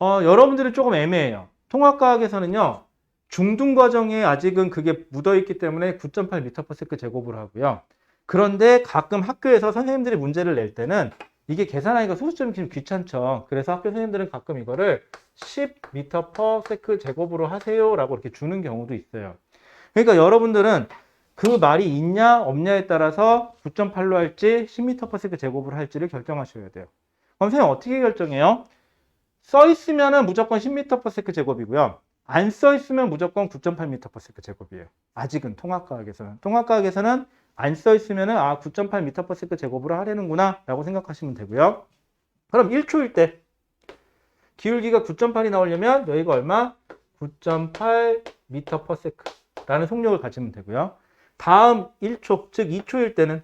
여러분들이 조금 애매해요. 통합과학에서는요, 중등 과정에 아직은 그게 묻어있기 때문에 9.8m/s 제곱으로 하고요. 그런데 가끔 학교에서 선생님들이 문제를 낼 때는 이게 계산하기가 소수점이 좀 귀찮죠. 그래서 학교 선생님들은 가끔 이거를 10m/s 제곱으로 하세요 라고 이렇게 주는 경우도 있어요. 그러니까 여러분들은 그 말이 있냐 없냐에 따라서 9.8로 할지 10m/s 제곱으로 할지를 결정하셔야 돼요. 그럼 선생님 어떻게 결정해요? 써 있으면 무조건 10m/s 제곱이고요. 안 써 있으면 무조건 9.8m/s 제곱이에요. 아직은 통합과학에서는. 통합과학에서는 안 써 있으면 9.8m/s 제곱으로 하려는구나 라고 생각하시면 되고요. 그럼 1초일 때 기울기가 9.8이 나오려면 여기가 얼마? 9.8m/s 라는 속력을 가지면 되고요. 다음 1초, 즉 2초일 때는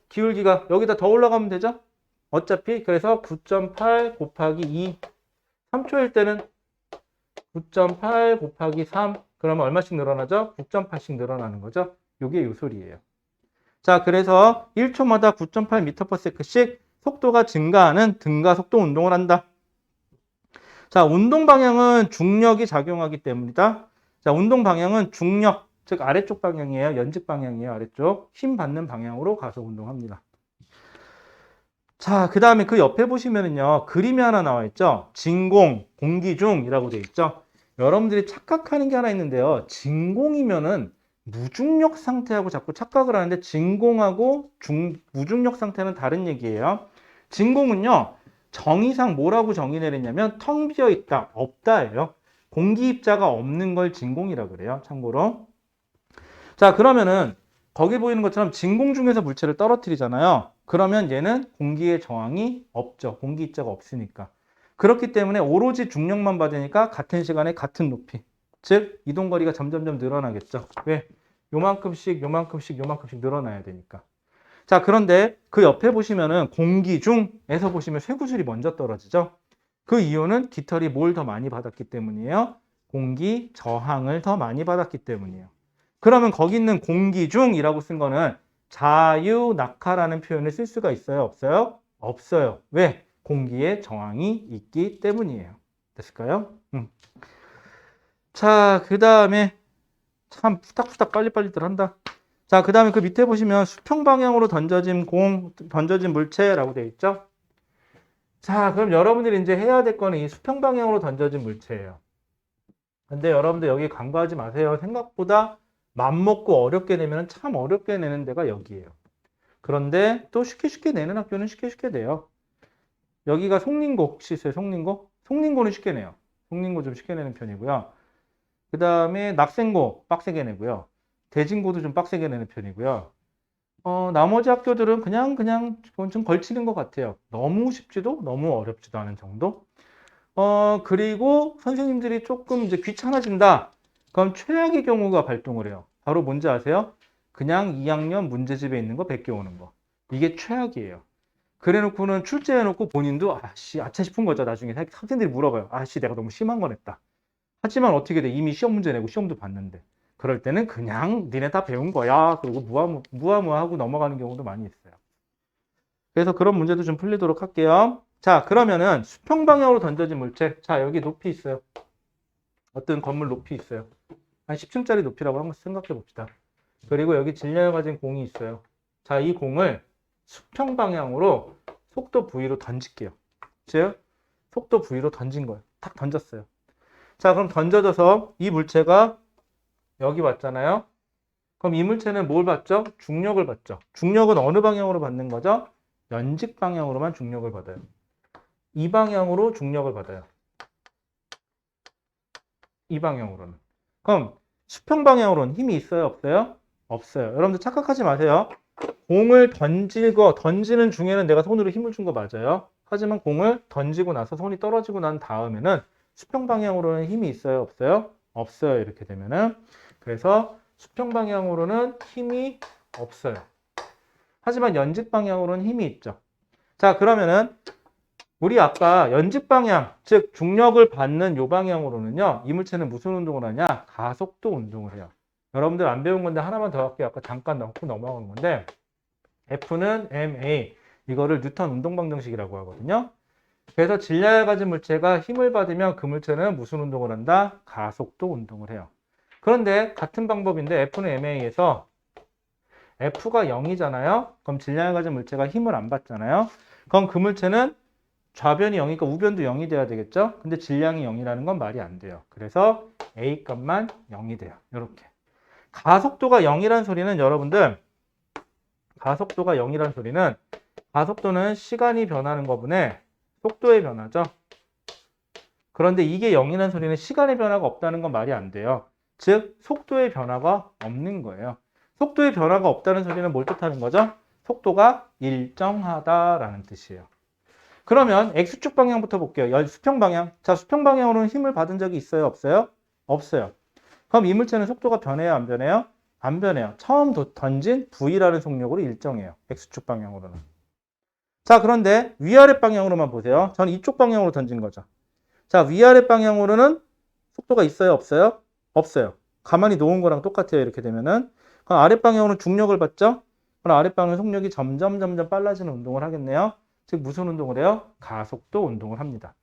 기울기가 여기다 더 올라가면 되죠? 어차피 그래서 9.8 곱하기 2. 3초일 때는 9.8 곱하기 3. 그러면 얼마씩 늘어나죠? 9.8씩 늘어나는 거죠? 이게 요 소리예요. 자, 그래서 1초마다 9.8m/s씩 속도가 증가하는 등가 속도 운동을 한다. 자, 운동 방향은 중력이 작용하기 때문이다. 자, 운동 방향은 중력, 즉 아래쪽 방향이에요. 연직 방향이에요. 아래쪽. 힘 받는 방향으로 가서 운동합니다. 자, 그 다음에 그 옆에 보시면은요, 그림이 하나 나와 있죠. 진공, 공기 중이라고 되어 있죠. 여러분들이 착각하는 게 하나 있는데요. 진공이면은 무중력 상태하고 자꾸 착각을 하는데, 진공하고 무중력 상태는 다른 얘기예요. 진공은요, 정의상 뭐라고 정의 내렸냐면 텅 비어 있다, 없다예요. 공기 입자가 없는 걸 진공이라 그래요. 참고로. 자, 그러면은 거기 보이는 것처럼 진공 중에서 물체를 떨어뜨리잖아요. 그러면 얘는 공기의 저항이 없죠. 공기 입자가 없으니까. 그렇기 때문에 오로지 중력만 받으니까 같은 시간에 같은 높이. 즉 이동거리가 점점점 늘어나겠죠. 왜? 요만큼씩 요만큼씩 요만큼씩 늘어나야 되니까. 자, 그런데 그 옆에 보시면은 공기 중에서 보시면 쇠구슬이 먼저 떨어지죠. 그 이유는 깃털이 뭘 더 많이 받았기 때문이에요? 공기 저항을 더 많이 받았기 때문이에요. 그러면 거기 있는 공기 중이라고 쓴 거는 자유낙하라는 표현을 쓸 수가 있어요? 없어요? 없어요. 왜? 공기에 저항이 있기 때문이에요. 됐을까요? 자, 그 다음에 참 후딱후딱 빨리빨리들 한다. 자, 그 다음에 그 밑에 보시면 수평 방향으로 던져진 던져진 물체라고 되어 있죠? 자, 그럼 여러분들이 이제 해야 될 거는 이 수평 방향으로 던져진 물체예요. 근데 여러분들 여기 간과하지 마세요. 생각보다 맘먹고 어렵게 내면 참 어렵게 내는 데가 여기예요. 그런데 또 쉽게 내는 학교는 쉽게 내요. 여기가 송린고 혹시 있어요? 송린고? 송린고는 쉽게 내요. 송린고 좀 쉽게 내는 편이고요. 그 다음에 낙생고 빡세게 내고요. 대진고도 좀 빡세게 내는 편이고요. 나머지 학교들은 그냥 좀 걸치는 것 같아요. 너무 쉽지도 너무 어렵지도 않은 정도. 그리고 선생님들이 조금 이제 귀찮아진다. 그럼 최악의 경우가 발동을 해요. 바로 뭔지 아세요? 그냥 2학년 문제집에 있는 거 베껴오는 거. 이게 최악이에요. 그래 놓고는 출제해 놓고 본인도 아차 싶은 거죠. 나중에 학생들이 물어봐요. 내가 너무 심한 건 했다. 하지만 어떻게 돼? 이미 시험 문제 내고 시험도 봤는데. 그럴 때는 그냥 니네 다 배운 거야. 그리고 무하무하고 넘어가는 경우도 많이 있어요. 그래서 그런 문제도 좀 풀리도록 할게요. 자, 그러면은 수평 방향으로 던져진 물체. 자, 여기 높이 있어요. 어떤 건물 높이 있어요. 한 10층짜리 높이라고 한번 생각해 봅시다. 그리고 여기 질량을 가진 공이 있어요. 자, 이 공을 수평 방향으로 속도 V로 던질게요. 즉, 속도 V로 던진 거예요. 탁 던졌어요. 자, 그럼 던져져서 이 물체가 여기 왔잖아요. 그럼 이 물체는 뭘 받죠? 중력을 받죠. 중력은 어느 방향으로 받는 거죠? 연직 방향으로만 중력을 받아요. 이 방향으로 중력을 받아요. 이 방향으로는. 그럼 수평 방향으로는 힘이 있어요? 없어요? 없어요. 여러분들 착각하지 마세요. 공을 던지는 중에는 내가 손으로 힘을 준 거 맞아요. 하지만 공을 던지고 나서 손이 떨어지고 난 다음에는 수평 방향으로는 힘이 있어요? 없어요? 없어요. 이렇게 되면은. 그래서 수평 방향으로는 힘이 없어요. 하지만 연직 방향으로는 힘이 있죠. 자, 그러면은 우리 아까 연직 방향, 즉 중력을 받는 요 방향으로는요. 이 물체는 무슨 운동을 하냐? 가속도 운동을 해요. 여러분들 안 배운 건데 하나만 더 할게요. 아까 잠깐 넣고 넘어간 건데 F는 ma, 이거를 뉴턴 운동방정식이라고 하거든요. 그래서 질량을 가진 물체가 힘을 받으면 그 물체는 무슨 운동을 한다? 가속도 운동을 해요. 그런데 같은 방법인데 F는 ma에서 F가 0이잖아요. 그럼 질량을 가진 물체가 힘을 안 받잖아요. 그럼 그 물체는 좌변이 0이니까 우변도 0이 돼야 되겠죠? 근데 질량이 0이라는 건 말이 안 돼요. 그래서 A 값만 0이 돼요. 이렇게. 가속도가 0이라는 소리는 여러분들, 가속도가 0이라는 소리는 가속도는 시간이 변하는 것분에 속도의 변화죠. 그런데 이게 0이라는 소리는 시간의 변화가 없다는 건 말이 안 돼요. 즉, 속도의 변화가 없는 거예요. 속도의 변화가 없다는 소리는 뭘 뜻하는 거죠? 속도가 일정하다라는 뜻이에요. 그러면 X축 방향부터 볼게요. 수평 방향. 자, 수평 방향으로는 힘을 받은 적이 있어요? 없어요? 없어요. 그럼 이 물체는 속도가 변해요? 안 변해요? 안 변해요. 처음 던진 V라는 속력으로 일정해요. X축 방향으로는. 자, 그런데 위아래 방향으로만 보세요. 저는 이쪽 방향으로 던진 거죠. 자, 위아래 방향으로는 속도가 있어요? 없어요? 없어요. 가만히 놓은 거랑 똑같아요. 이렇게 되면은. 그럼 아래 방향으로는 중력을 받죠? 그럼 아래 방향 속력이 점점 빨라지는 운동을 하겠네요. 즉 무슨 운동을 해요? 가속도 운동을 합니다.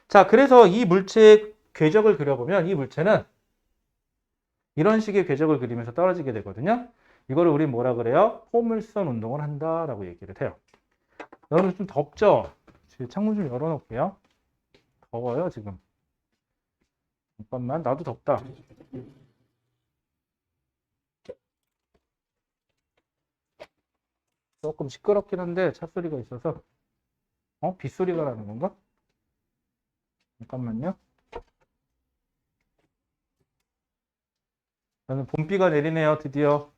자, 그래서 이 물체의 궤적을 그려보면 이 물체는 이런 식의 궤적을 그리면서 떨어지게 되거든요. 이거를 우리 뭐라 그래요? 포물선 운동을 한다라고 얘기를 해요. 여러분 좀 덥죠? 창문 좀 열어놓을게요. 더워요 지금. 잠깐만, 나도 덥다. 조금 시끄럽긴 한데 차 소리가 있어서. 빗소리가 나는 건가? 잠깐만요. 저는 봄비가 내리네요, 드디어.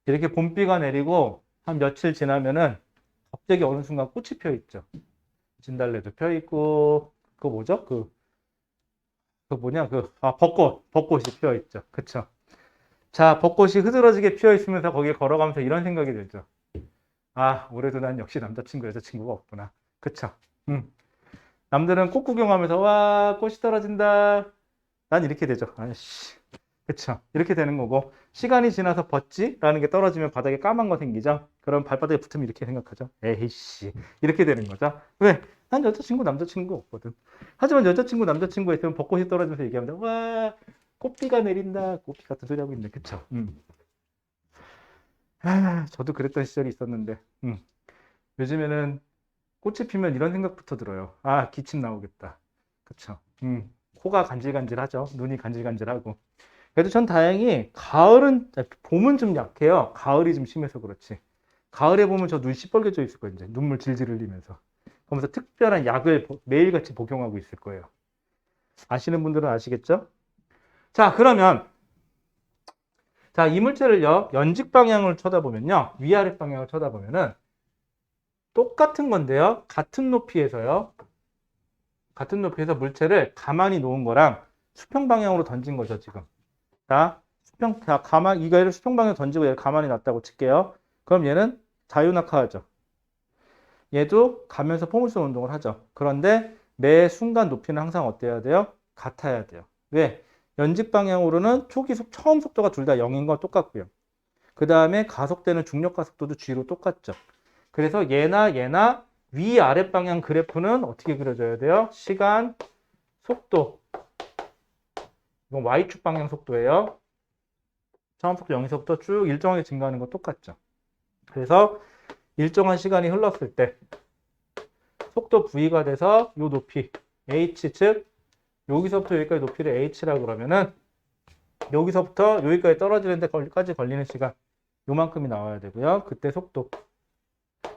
이렇게 봄비가 내리고 한 며칠 지나면은 갑자기 어느 순간 꽃이 펴 있죠. 진달래도 펴 있고, 그거 뭐죠? 벚꽃이 펴 있죠. 그쵸? 자, 벚꽃이 흐드러지게 피어 있으면서 거기에 걸어가면서 이런 생각이 들죠. 아, 올해도 난 역시 남자친구, 여자친구가 없구나. 그쵸? 남들은 꽃 구경하면서, 와, 꽃이 떨어진다. 난 이렇게 되죠. 아이씨. 그쵸? 이렇게 되는 거고, 시간이 지나서 벗지라는 게 떨어지면 바닥에 까만 거 생기죠? 그럼 발바닥에 붙으면 이렇게 생각하죠. 에이씨. 이렇게 되는 거죠. 왜? 난 여자친구, 남자친구 없거든. 하지만 여자친구, 남자친구 있으면 벚꽃이 떨어지면서 얘기하면, 와, 꽃비가 내린다. 꽃비 같은 소리 하고 있네. 그쵸? 저도 그랬던 시절이 있었는데, 요즘에는 꽃이 피면 이런 생각부터 들어요. 아, 기침 나오겠다. 그쵸? 코가 간질간질하죠. 눈이 간질간질하고. 그래도 전 다행히 봄은 좀 약해요. 가을이 좀 심해서 그렇지. 가을에 보면 저 눈 시뻘개져 있을 거예요. 이제 눈물 질질 흘리면서. 그러면서 특별한 약을 매일같이 복용하고 있을 거예요. 아시는 분들은 아시겠죠? 자, 그러면 자, 이 물체를요, 연직 방향을 쳐다보면요, 위아래 방향을 쳐다보면은 똑같은 건데요, 같은 높이에서 물체를 가만히 놓은 거랑 수평 방향으로 던진 거죠, 지금. 이거를 수평 방향으로 던지고 얘를 가만히 놨다고 칠게요. 그럼 얘는 자유낙하하죠. 얘도 가면서 포물선 운동을 하죠. 그런데 매 순간 높이는 항상 어때야 돼요? 같아야 돼요. 왜? 연직 방향으로는 처음 속도가 둘 다 0인 건 똑같고요. 그 다음에 가속되는 중력 가속도도 G로 똑같죠. 그래서 얘나 위아래 방향 그래프는 어떻게 그려줘야 돼요? 시간, 속도. 이건 Y축 방향 속도예요. 처음 속도 0에서부터 쭉 일정하게 증가하는 거 똑같죠. 그래서 일정한 시간이 흘렀을 때 속도 V가 돼서 이 높이 H, 즉 여기서부터 여기까지 높이를 H라 그러면은 여기서부터 여기까지 떨어지는 데까지 걸리는 시간 요만큼이 나와야 되고요. 그때 속도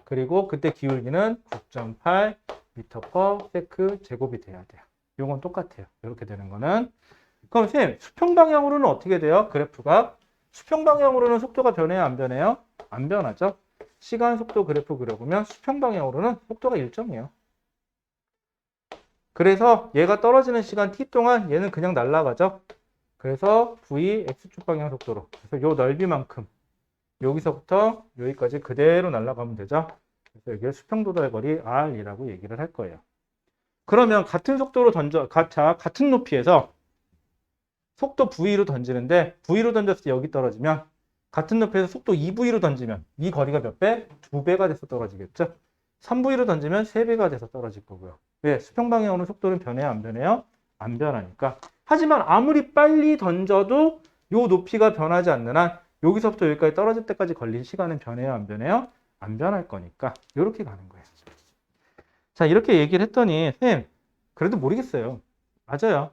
그리고 그때 기울기는 9.8 m/s 제곱이 돼야 돼요. 요건 똑같아요. 이렇게 되는 거는. 그럼 선생님 수평 방향으로는 어떻게 돼요? 그래프가 수평 방향으로는 속도가 변해요? 안 변해요? 안 변하죠. 시간 속도 그래프 그려보면 수평 방향으로는 속도가 일정해요. 그래서 얘가 떨어지는 시간 t 동안 얘는 그냥 날아가죠. 그래서 v x축 방향 속도로 그래서 요 넓이만큼 여기서부터 여기까지 그대로 날아가면 되죠. 그래서 여기에 수평 도달 거리 r이라고 얘기를 할 거예요. 그러면 같은 속도로 같은 높이에서 속도 v로 던지는데 v로 던졌을 때 여기 떨어지면 같은 높이에서 속도 2v로 던지면 이 거리가 몇 배? 2배가 돼서 떨어지겠죠. 3v로 던지면 3배가 돼서 떨어질 거고요. 왜? 수평 방향으로는 속도는 변해요? 안 변해요? 안 변하니까. 하지만 아무리 빨리 던져도 요 높이가 변하지 않는 한 여기서부터 여기까지 떨어질 때까지 걸린 시간은 변해요? 안 변해요? 안 변할 거니까 이렇게 가는 거예요. 자, 이렇게 얘기를 했더니 선생님 그래도 모르겠어요. 맞아요.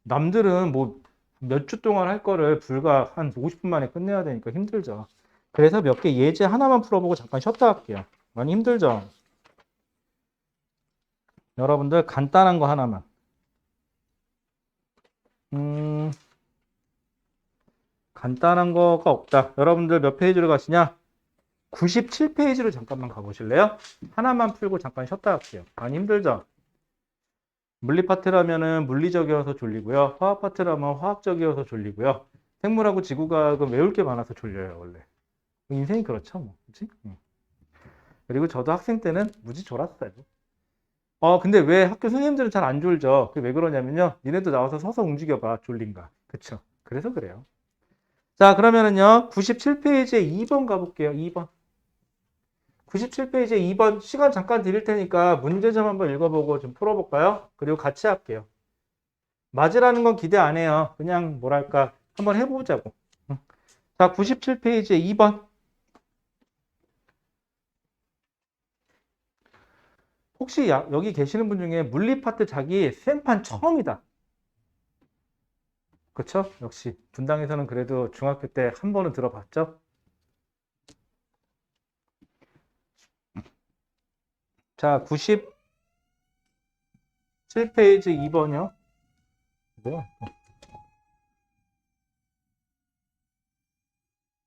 남들은 뭐 몇 주 동안 할 거를 불과 한 50분 만에 끝내야 되니까 힘들죠. 그래서 몇 개 예제 하나만 풀어보고 잠깐 쉬었다 할게요. 많이 힘들죠? 여러분들 간단한 거 하나만. 간단한 거가 없다. 여러분들 몇 페이지로 가시냐? 97페이지로 잠깐만 가보실래요? 하나만 풀고 잠깐 쉬었다 할게요. 많이 힘들죠? 물리 파트라면은 물리적이어서 졸리고요. 화학 파트라면 화학적이어서 졸리고요. 생물하고 지구과학은 외울 게 많아서 졸려요, 원래. 인생이 그렇죠, 뭐. 그치? 그리고 저도 학생 때는 무지 졸았어요. 근데 왜 학교 선생님들은 잘 안 졸죠? 그게 왜 그러냐면요. 니네도 나와서 서서 움직여봐, 졸린가. 그쵸? 그래서 그래요. 자, 그러면은요. 97페이지에 2번 가볼게요. 2번. 97페이지에 2번 시간 잠깐 드릴 테니까 문제 좀 한번 읽어보고 좀 풀어볼까요? 그리고 같이 할게요. 맞으라는 건 기대 안 해요. 그냥 뭐랄까 한번 해보자고. 자, 97페이지에 2번. 혹시 여기 계시는 분 중에 물리 파트 자기 생판 처음이다. 그쵸? 역시 분당에서는 그래도 중학교 때 한 번은 들어봤죠? 자, 97페이지 2번이요. 뭐야?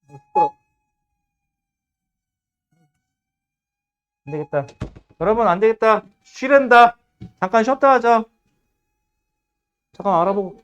시끄러. 안 되겠다. 여러분 안 되겠다. 쉬랜다. 잠깐 쉬었다 하자. 잠깐 알아보고.